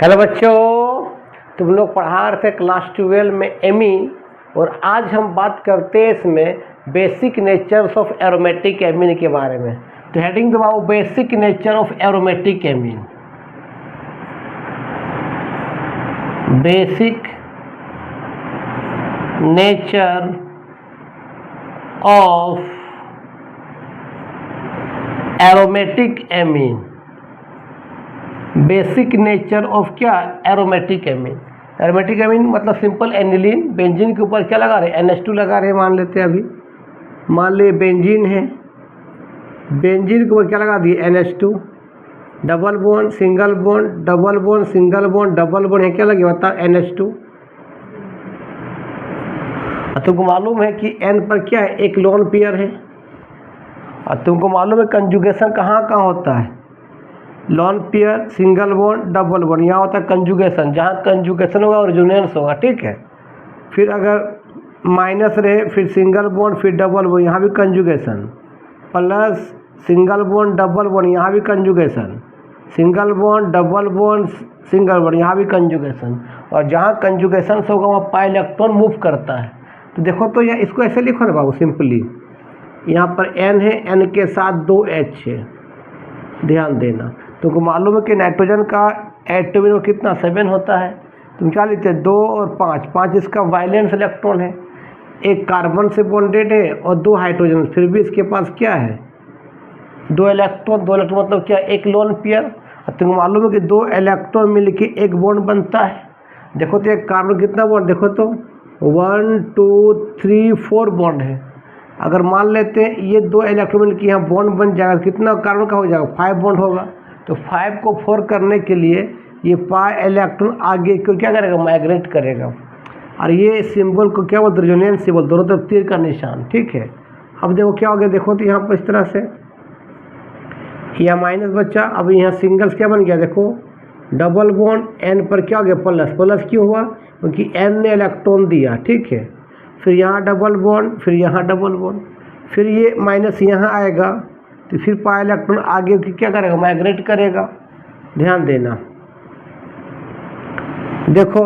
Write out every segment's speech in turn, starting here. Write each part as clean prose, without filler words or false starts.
Hello बच्चों, तुम लोग पढ़ा रहे थे क्लास 12 में एमीन, और आज हम बात करते हैं इसमें basic natures of aromatic amine के बारे में। तो हेडिंग दबाओ, basic nature of aromatic amine. Basic nature of aromatic amine. Basic nature of क्या? Aromatic amine. एरोमेटिक एमीन मतलब सिंपल एनिलीन। बेंजीन के ऊपर क्या लगा रहे? NH2 लगा रहे। मान लेते हैं, अभी मान लिए बेंजीन है, बेंजीन के ऊपर क्या लगा दिए? NH2। Double bond, single bond, double bond, single bond, double bond है, क्या लगे बता? NH2। तुमको मालूम है कि N पर क्या है? एक लोन पेयर है। और तुमको मालूम है कंजुगेशन कहाँ कहाँ होता है? Lone pair, single bond, double bond, यहाँ होता है कंजुगेशन। जहाँ कंजुगेशन होगा रेजोनेंस होगा, ठीक है। फिर अगर माइनस रहे, फिर सिंगल बॉन्ड, फिर डबल बॉन्ड, यहाँ भी conjugation. Plus single bond, double bond, यहाँ भी conjugation. Single bond, double bond, single bond, यहाँ भी कंजुगेशन। और जहाँ कंजुगेशन होगा वहाँ पाई इलेक्ट्रॉन मूव करता है। तो देखो, तो यह इसको ऐसे लिखो ना बाबू, सिंपली। यहाँ पर N है, N के साथ 2 H है, ध्यान देना। तुमको मालूम है कि नाइट्रोजन का एटॉमिक नंबर कितना? 7 होता है। तुम क्या लेते हैं? 2 और 5। 5 इसका वाइलेंस इलेक्ट्रॉन है, एक कार्बन से बॉन्डेड है और 2 हाइड्रोजन। फिर भी इसके पास क्या है? 2 इलेक्ट्रॉन। 2 इलेक्ट्रॉन मतलब क्या? एक लोन पेयर। और तुमको मालूम है कि 2 इलेक्ट्रॉन मिलके एक बॉन्ड बनता है। देखो तो एक कार्बन कितना बॉन्ड? देखो तो 1 2 3 4 बॉन्ड है। अगर मान लेते हैं ये 2 इलेक्ट्रॉन मिलकर यहाँ बॉन्ड बन जाएगा, कितना कार्बन का हो जाएगा? 5 बॉन्ड होगा। तो 5 को 4 करने के लिए ये पाई इलेक्ट्रॉन आगे को क्या करेगा? माइग्रेट करेगा। और ये सिंबल को क्या बोलते हैं? रेजोनेंस सिंबल, दोनों तरफ तीर का निशान, ठीक है। अब देखो क्या हो गया, देखो तो यहाँ पर इस तरह से यह माइनस बच्चा। अब यहाँ सिंगल्स क्या बन गया? देखो डबल बॉन्ड, N पर क्या हो गया? प्लस। प्लस क्यों हुआ? क्योंकि N ने इलेक्ट्रॉन दिया, ठीक है। फिर यहाँ डबल बॉन्ड, फिर यहाँ डबल बॉन्ड, फिर ये माइनस यहाँ आएगा, तो फिर पाई इलेक्ट्रॉन आगे क्या करेगा? माइग्रेट करेगा। ध्यान देना, देखो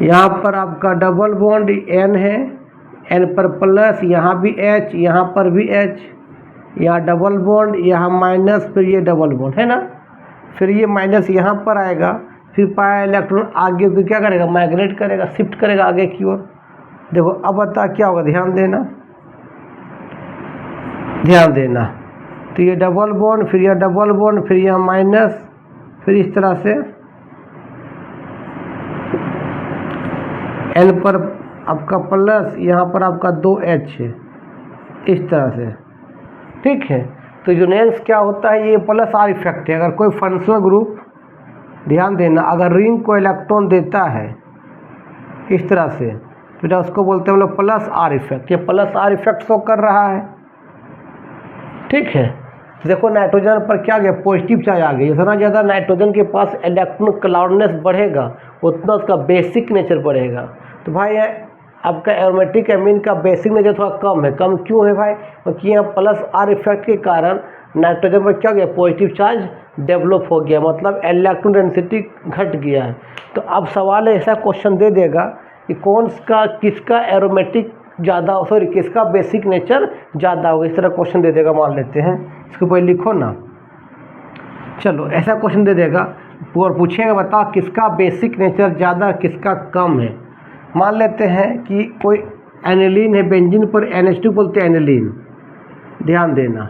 यहाँ पर आपका डबल बॉन्ड N है, N पर प्लस, यहाँ भी H, यहाँ पर भी H, यहाँ डबल बॉन्ड, यहाँ माइनस, फिर ये डबल बॉन्ड है ना। फिर ये माइनस यहाँ पर आएगा, फिर पाई इलेक्ट्रॉन आगे फिर क्या करेगा? माइग्रेट करेगा, शिफ्ट करेगा आगे की ओर। देखो अब बता क्या होगा, ध्यान देना, ध्यान देना। तो ये डबल बॉन्ड, फिर यह डबल बॉन्ड, फिर यह माइनस, फिर इस तरह से N पर आपका प्लस, यहाँ पर आपका 2 H है, इस तरह से, ठीक है। तो रेजोनेंस क्या होता है? ये प्लस R इफेक्ट है। अगर कोई फंक्शनल ग्रुप, ध्यान देना, अगर रिंग को इलेक्ट्रॉन देता है इस तरह से, तो उसको बोलते हैं हम लोग प्लस R इफेक्ट। ये प्लस R इफेक्ट शो कर रहा है, ठीक है। देखो नाइट्रोजन पर क्या गया? पॉजिटिव चार्ज आ गया। जितना ज़्यादा नाइट्रोजन के पास इलेक्ट्रॉन क्लाउडनेस बढ़ेगा उतना उसका बेसिक नेचर बढ़ेगा। तो भाई आपका एरोमेटिक एमीन का बेसिक नेचर थोड़ा कम है। कम क्यों है भाई? क्योंकि यहाँ प्लस R इफेक्ट के कारण नाइट्रोजन पर क्या गया? पॉजिटिव चार्ज डेवलप हो गया, मतलब इलेक्ट्रॉन डेंसिटी घट गया है। तो अब सवाल ऐसा क्वेश्चन दे देगा कि किसका एरोमेटिक ज़्यादा, सॉरी किसका बेसिक नेचर ज़्यादा होगा, इस तरह क्वेश्चन दे देगा। मान लेते हैं, इसको पहले लिखो ना। चलो ऐसा क्वेश्चन दे देगा और पूछेगा बताओ किसका बेसिक नेचर ज़्यादा, किसका कम है। मान लेते हैं कि कोई एनिलीन है, बेंजीन पर NH2 बोलते हैं एनिलीन, ध्यान देना।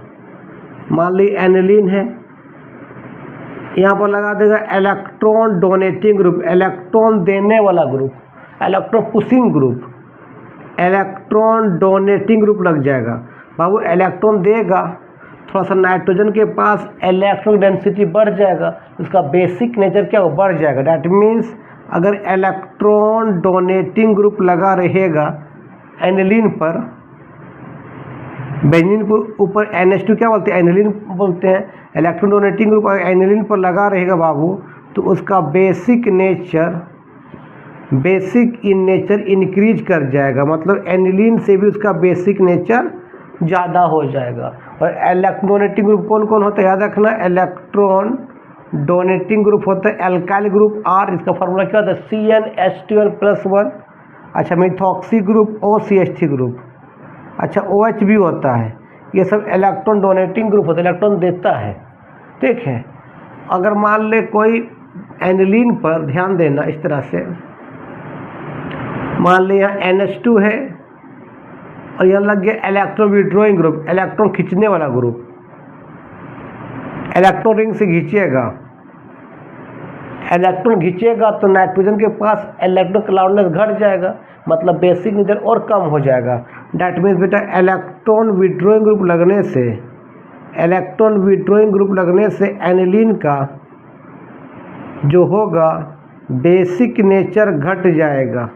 मान ली एनिलीन है, यहाँ पर लगा देगा इलेक्ट्रॉन डोनेटिंग ग्रुप, इलेक्ट्रॉन देने वाला group, electron pushing group, electron donating group लग जाएगा। बाबू इलेक्ट्रॉन देगा, थोड़ा सा नाइट्रोजन के पास इलेक्ट्रॉन डेंसिटी बढ़ जाएगा, उसका बेसिक नेचर क्या हो? बढ़ जाएगा। डैट मीन्स अगर इलेक्ट्रॉन डोनेटिंग ग्रुप लगा रहेगा एनिलीन पर, बेंजीन पर ऊपर NH2 क्या बोलते हैं? एनिलीन बोलते हैं। इलेक्ट्रॉन डोनेटिंग ग्रुप अगर एनिलीन पर लगा रहेगा बाबू, तो उसका बेसिक इन नेचर इंक्रीज कर जाएगा, मतलब एनिलीन से भी उसका बेसिक नेचर ज़्यादा हो जाएगा। और इलेक्ट्रॉन डोनेटिंग ग्रुप कौन कौन होता है? याद रखना, इलेक्ट्रॉन डोनेटिंग ग्रुप होता है एल्काइल ग्रुप R, इसका फार्मूला क्या होता है CnH2n+1। अच्छा मिथॉक्सी ग्रुप OCH3 ग्रुप। अच्छा OH भी होता है। ये सब इलेक्ट्रॉन डोनेटिंग ग्रुप होता है, इलेक्ट्रॉन देता है। ठीक है, अगर मान ले कोई एनिलीन पर ध्यान देना इस तरह से, मान ले यहाँ NH2 है और यहाँ लग गया इलेक्ट्रॉन विड्रॉइंग ग्रुप, इलेक्ट्रॉन खींचने वाला ग्रुप, इलेक्ट्रॉन रिंग से खींचेगा, इलेक्ट्रॉन खींचेगा तो नाइट्रोजन के पास इलेक्ट्रॉन क्लाउडनेस घट जाएगा, मतलब बेसिक नेचर और कम हो जाएगा। डैट मीन्स बेटा इलेक्ट्रॉन विड्रॉइंग ग्रुप लगने से, इलेक्ट्रॉन विड्रॉइंग ग्रुप लगने से एनिलीन का जो होगा बेसिक नेचर घट जाएगा।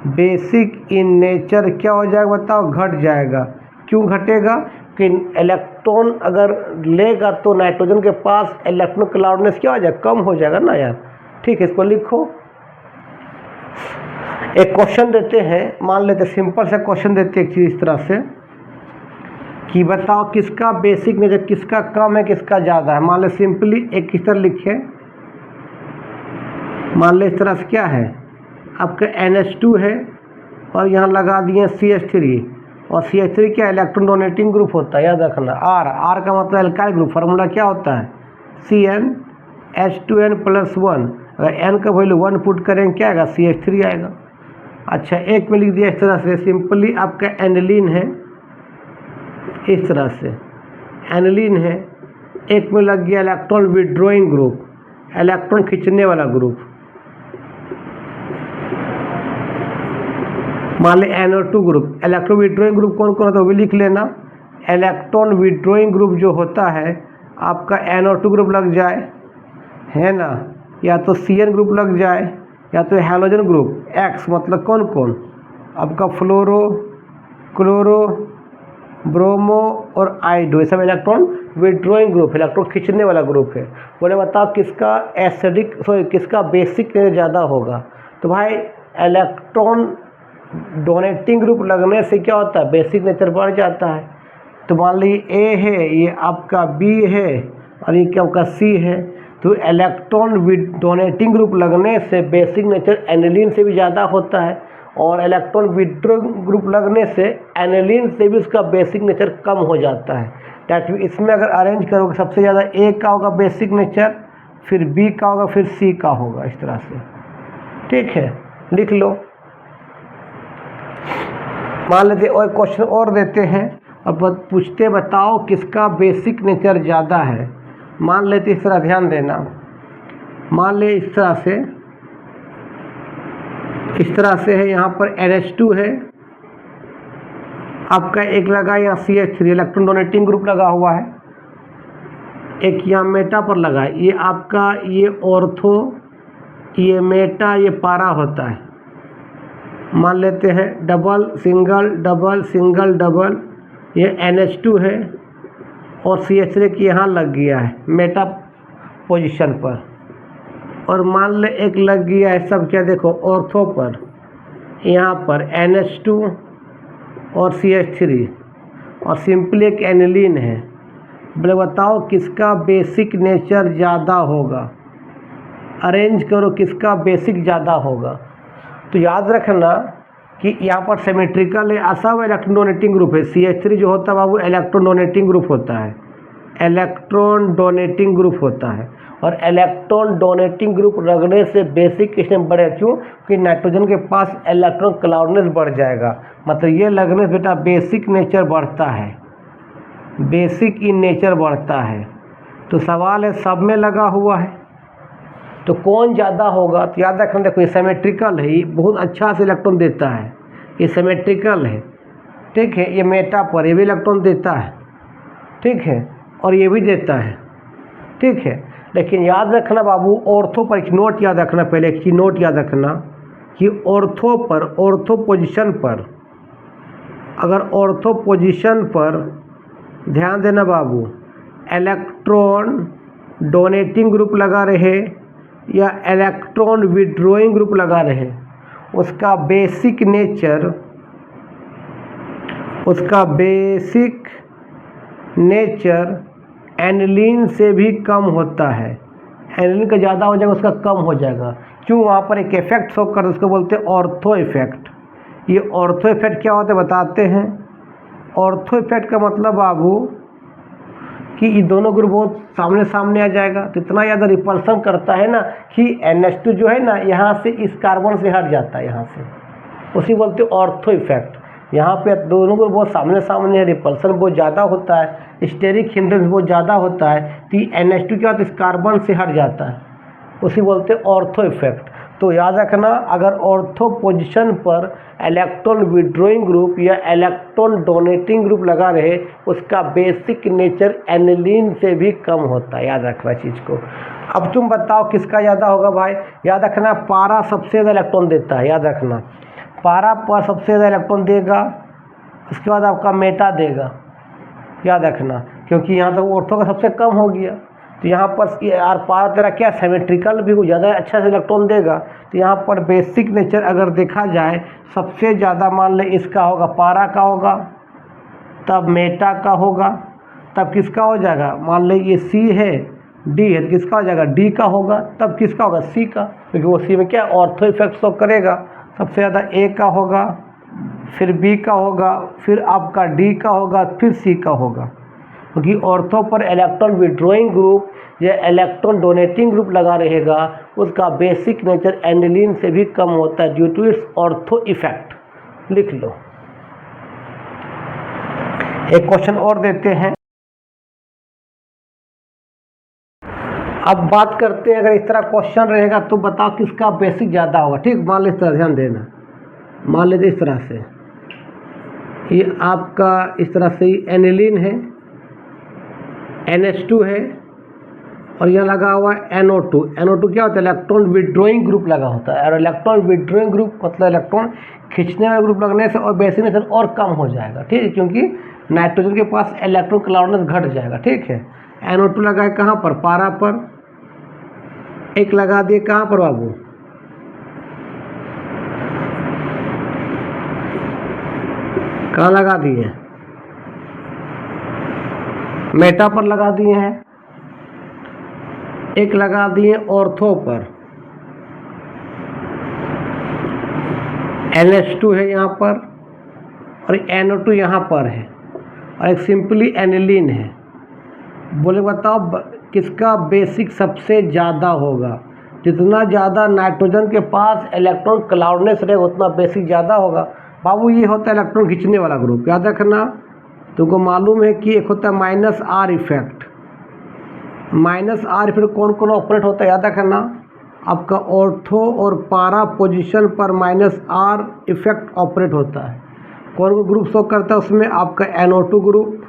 बेसिक इन नेचर क्या हो जाएगा बताओ, घट जाएगा। क्यों घटेगा कि इलेक्ट्रॉन अगर लेगा तो नाइट्रोजन के पास इलेक्ट्रॉन क्लाउडनेस क्या हो जाएगा, कम हो जाएगा ना यार। ठीक है, इसको लिखो। एक क्वेश्चन देते हैं, मान लेते सिंपल सा क्वेश्चन देते हैं एक चीज़ इस तरह से कि बताओ किसका बेसिक नेचर किसका कम है किसका ज़्यादा है। मान ले सिंपली एक इस तरह लिखे, मान ले इस तरह से क्या है, आपका NH2 है और यहाँ लगा दिए CH3, और CH3 क्या इलेक्ट्रॉन डोनेटिंग ग्रुप होता है, याद रखना। R का मतलब एल्काइल ग्रुप, फार्मूला क्या होता है CnH2n+1। अगर n का वैल्यू 1 पुट करेंगे क्या आएगा, CH3 आएगा। अच्छा एक में लिख दिया इस तरह से, सिंपली आपका एनिलीन है, इस तरह से एनिलीन है। एक में लग गया इलेक्ट्रॉन विड्रॉइंग ग्रुप, इलेक्ट्रॉन खींचने वाला ग्रुप, मान ले NO2 group. Electron withdrawing group कौन कौन होता है वो भी लिख लेना। इलेक्ट्रॉन विड्रॉइंग ग्रुप जो होता है आपका NO2 ग्रुप लग जाए, है ना, या तो CN ग्रुप लग जाए, या तो हैलोजन ग्रुप X, मतलब कौन कौन, आपका फ्लोरो, क्लोरो, ब्रोमो और आइडो, ये सब इलेक्ट्रॉन विड्रॉइंग ग्रुप, इलेक्ट्रॉन खींचने वाला ग्रुप है। बोले बताओ किसका किसका बेसिक ज़्यादा होगा। तो भाई इलेक्ट्रॉन डोनेटिंग ग्रुप लगने से क्या होता है, बेसिक नेचर बढ़ जाता है। तो मान लीजिए A है, ये आपका B है और ये क्या आपका C है। तो इलेक्ट्रॉन डोनेटिंग ग्रुप लगने से बेसिक नेचर एनिलीन से भी ज़्यादा होता है, और इलेक्ट्रॉन विड्रॉइंग ग्रुप लगने से एनिलीन से भी उसका बेसिक नेचर कम हो जाता है। डैट इसमें अगर अरेंज करोगे सबसे ज़्यादा A का होगा बेसिक नेचर, फिर B का होगा, फिर C का होगा, इस तरह से। ठीक है, लिख लो। मान लेते और क्वेश्चन और देते हैं, अब पूछते बताओ किसका बेसिक नेचर ज़्यादा है। मान लेते इस तरह, ध्यान देना, मान ले इस तरह से है, यहाँ पर NH2 है आपका, एक लगा यहाँ CH3 इलेक्ट्रॉन डोनेटिंग ग्रुप लगा हुआ है, एक यहाँ मेटा पर लगा है। ये आपका ये ऑर्थो, ये मेटा, ये पारा होता है। मान लेते हैं double single double single double, ये NH2 है और CH3 की यहाँ लग गया है मेटा पोजीशन पर, और मान ले एक लग गया है सब क्या देखो ऑर्थो पर, यहाँ पर NH2 और CH3, और सिंपली एक एनिलीन है। बोले बताओ किसका बेसिक नेचर ज़्यादा होगा, अरेंज करो किसका बेसिक ज़्यादा होगा। तो याद रखना कि यहाँ पर सिमेट्रिकल है, सब इलेक्ट्रॉन डोनेटिंग ग्रुप है। CH3 जो होता है बाबू इलेक्ट्रॉन डोनेटिंग ग्रुप होता है, इलेक्ट्रॉन डोनेटिंग ग्रुप होता है, और इलेक्ट्रॉन डोनेटिंग ग्रुप लगने से बेसिक किसमें बढ़े, क्यों कि नाइट्रोजन के पास इलेक्ट्रॉन क्लाउडनेस बढ़ जाएगा, मतलब ये लगने से बेटा बेसिक नेचर बढ़ता है, बेसिक इन नेचर बढ़ता है। तो सवाल है सब में लगा हुआ है तो कौन ज़्यादा होगा। तो याद रखना, देखो ये सिमेट्रिकल है, ये बहुत अच्छा से इलेक्ट्रॉन देता है, ये सिमेट्रिकल है। ठीक है, ये मेटा पर ये भी इलेक्ट्रॉन देता है, ठीक है, और ये भी देता है, ठीक है। लेकिन याद रखना बाबू ऑर्थो पर, एक नोट याद रखना, पहले एक चीज नोट याद रखना कि ऑर्थो पर, ऑर्थो पोजीशन पर, अगर ऑर्थो पोजीशन पर ध्यान देना बाबू, इलेक्ट्रॉन डोनेटिंग ग्रुप लगा रहे या इलेक्ट्रॉन विड्रॉइंग ग्रुप लगा रहे, उसका बेसिक नेचर एनिलीन से भी कम होता है, एनिलीन का ज़्यादा हो जाएगा उसका कम हो जाएगा। क्यों? वहाँ पर एक इफेक्ट शो कर, उसको बोलते हैं ऑर्थो इफेक्ट। ये ऑर्थो इफेक्ट क्या होता है बताते हैं। ऑर्थो इफेक्ट का मतलब बाबू कि ये दोनों ग्रुप बहुत सामने सामने आ जाएगा, तो इतना ज़्यादा रिपल्सन करता है ना कि NH2 जो है ना यहाँ से इस कार्बन से हट जाता है यहाँ से, उसी बोलते हैं ऑर्थो इफेक्ट। यहाँ पे दोनों ग्रुप बहुत सामने सामने है, रिपल्सन बहुत ज़्यादा होता है, स्टेरिक हिंड्रेंस बहुत ज़्यादा होता है, तो NH2 क्या होता है इस कार्बन से हट जाता है, उसी बोलते हैं ऑर्थो इफेक्ट। तो याद रखना, अगर ऑर्थो पोजीशन पर इलेक्ट्रॉन विड्रॉइंग ग्रुप या इलेक्ट्रॉन डोनेटिंग ग्रुप लगा रहे, उसका बेसिक नेचर एनिलीन से भी कम होता है। याद रखना चीज़ को। अब तुम बताओ किसका ज़्यादा होगा भाई। याद रखना, पारा सबसे ज़्यादा इलेक्ट्रॉन देता है। याद रखना, पारा पर सबसे ज़्यादा इलेक्ट्रॉन देगा, उसके बाद आपका मेटा देगा। याद रखना, क्योंकि यहाँ तो ऑर्थो का सबसे कम हो गया, तो यहाँ पर यार पारा तेरा क्या सिमेट्रिकल भी कुछ ज़्यादा अच्छा से इलेक्ट्रॉन देगा। तो यहाँ पर बेसिक नेचर अगर देखा जाए, सबसे ज़्यादा मान ले इसका होगा, पारा का होगा, तब मेटा का होगा, तब किसका हो जाएगा, मान ले ये C है, D है, तो किसका हो जाएगा, D का होगा, तब किसका होगा, C का, क्योंकि वो C में क्या ऑर्थो इफेक्ट शो करेगा। सबसे ज़्यादा A का होगा, फिर B का होगा, फिर आपका D का होगा, फिर C का होगा, क्योंकि ऑर्थो पर इलेक्ट्रॉन विड्रॉइंग ग्रुप या इलेक्ट्रॉन डोनेटिंग ग्रुप लगा रहेगा, उसका बेसिक नेचर एनिलीन से भी कम होता है due to its ortho effect. लिख लो। एक क्वेश्चन और देते हैं। अब बात करते हैं, अगर इस तरह क्वेश्चन रहेगा तो बताओ किसका बेसिक ज़्यादा होगा। ठीक, मान लो इस तरह, ध्यान देना, मान लेते इस तरह से, ये आपका इस तरह से एनिलीन है, NH2 है, और यह लगा हुआ है NO2। NO2 क्या होता है, इलेक्ट्रॉन विड्रॉइंग ग्रुप लगा होता है, और इलेक्ट्रॉन विड्रॉइंग ग्रुप मतलब इलेक्ट्रॉन खींचने वाला ग्रुप लगने से और बेसिक नेचर और कम हो जाएगा। ठीक है, क्योंकि नाइट्रोजन के पास इलेक्ट्रॉन क्लाउडनेस घट जाएगा। ठीक है, NO2 लगा है कहाँ पर, पारा पर, एक लगा दिए कहाँ पर बाबू, कहाँ लगा दिए, मेटा पर लगा दिए हैं, एक लगा दिए ऑर्थो पर, NH2 है यहाँ पर, और NO2 यहाँ पर है, और एक सिंपली एनिलीन है। बोले बताओ किसका बेसिक सबसे ज़्यादा होगा। जितना ज़्यादा नाइट्रोजन के पास इलेक्ट्रॉन क्लाउडनेस रहेगा उतना बेसिक ज़्यादा होगा। बाबू ये होता है इलेक्ट्रॉन खींचने वाला ग्रुप। याद रखना, तुमको मालूम है कि एक होता है -R इफेक्ट। -R इफेक्ट कौन कौन ऑपरेट होता है, याद रखना, आपका ऑर्थो और पारा पोजीशन पर -R इफेक्ट ऑपरेट होता है। कौन को ग्रुप शो करता है उसमें, आपका NO2 ग्रुप,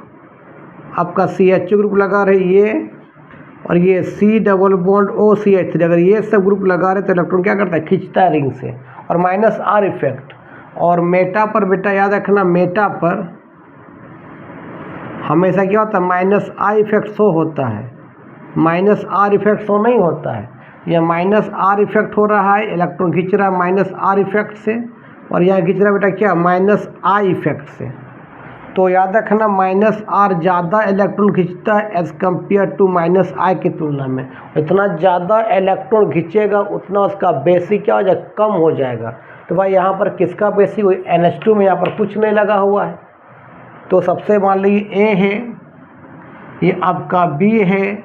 आपका CH2 ग्रुप लगा रहे ये, और ये C डबल बॉन्ड OCH3, अगर ये सब ग्रुप लगा रहे तो इलेक्ट्रॉन क्या करता है, खींचता है रिंग से, और -R इफेक्ट। और मेटा पर बेटा याद रखना, मेटा पर हमेशा क्या होता है, -I इफेक्ट शो होता है, -R इफेक्ट शो नहीं होता है। यह -R इफेक्ट हो रहा है, इलेक्ट्रॉन खींच रहा है -R इफेक्ट से, और यहाँ खींच रहा है बेटा क्या, -I इफेक्ट से। तो याद रखना -R ज़्यादा इलेक्ट्रॉन खींचता है एज़ कम्पेयर टू -I की तुलना में। इतना ज़्यादा इलेक्ट्रॉन खींचेगा उतना उसका बेसिक क्या हो जाएगा, कम हो जाएगा। तो भाई यहाँ पर किसका बेसिक, NH2 में यहाँ पर कुछ नहीं लगा हुआ है, तो सबसे मान लीजिए A है, ये आपका B है,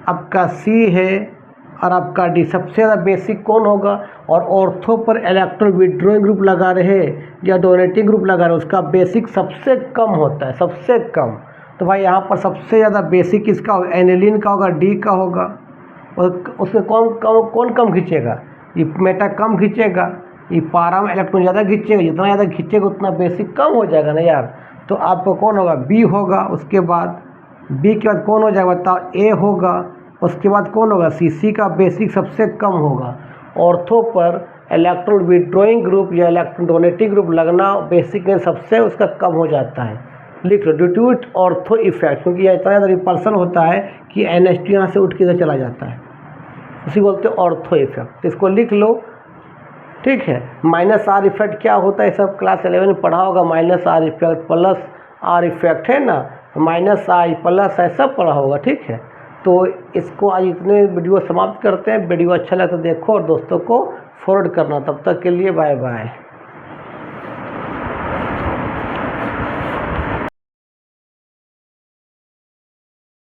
आपका C है, और आपका D। सबसे ज़्यादा बेसिक कौन होगा, और ऑर्थो पर इलेक्ट्रॉन विड्रॉइंग ग्रुप लगा रहे या डोनेटिंग ग्रुप लगा रहे, उसका बेसिक सबसे कम होता है, सबसे कम। तो भाई यहाँ पर सबसे ज़्यादा बेसिक किसका होगा, एनिलीन का होगा, D का होगा। और उसमें कौन कम खींचेगा, ये मेटा कम खींचेगा, ये पारा में इलेक्ट्रॉन ज़्यादा खींचेगा। जितना ज़्यादा खींचेगा उतना बेसिक कम हो जाएगा ना यार। तो आपको कौन होगा, B होगा। उसके बाद B के बाद कौन हो जाएगा बताओ, A होगा। उसके बाद कौन होगा, C का बेसिक सबसे कम होगा। ऑर्थो पर इलेक्ट्रॉन विड्रॉइंग ग्रुप या इलेक्ट्रॉन डोनेटिंग ग्रुप लगना बेसिक में सबसे उसका कम हो जाता है। लिख लो, due to it ortho effect, क्योंकि यह इतना ज़्यादा रिपल्सन होता है कि NH2 यहाँ से उठ के इधर चला जाता है, उसी बोलते हैं ऑर्थो इफेक्ट। इसको लिख लो, ठीक है। -R इफेक्ट क्या होता है, सब क्लास 11 में पढ़ा होगा। -R effect plus R effect है ना, -I प्लस है, सब पढ़ा होगा, ठीक है। तो इसको आज इतने वीडियो समाप्त करते हैं। वीडियो अच्छा लगा तो देखो और दोस्तों को फॉरवर्ड करना। तब तक के लिए बाय बाय।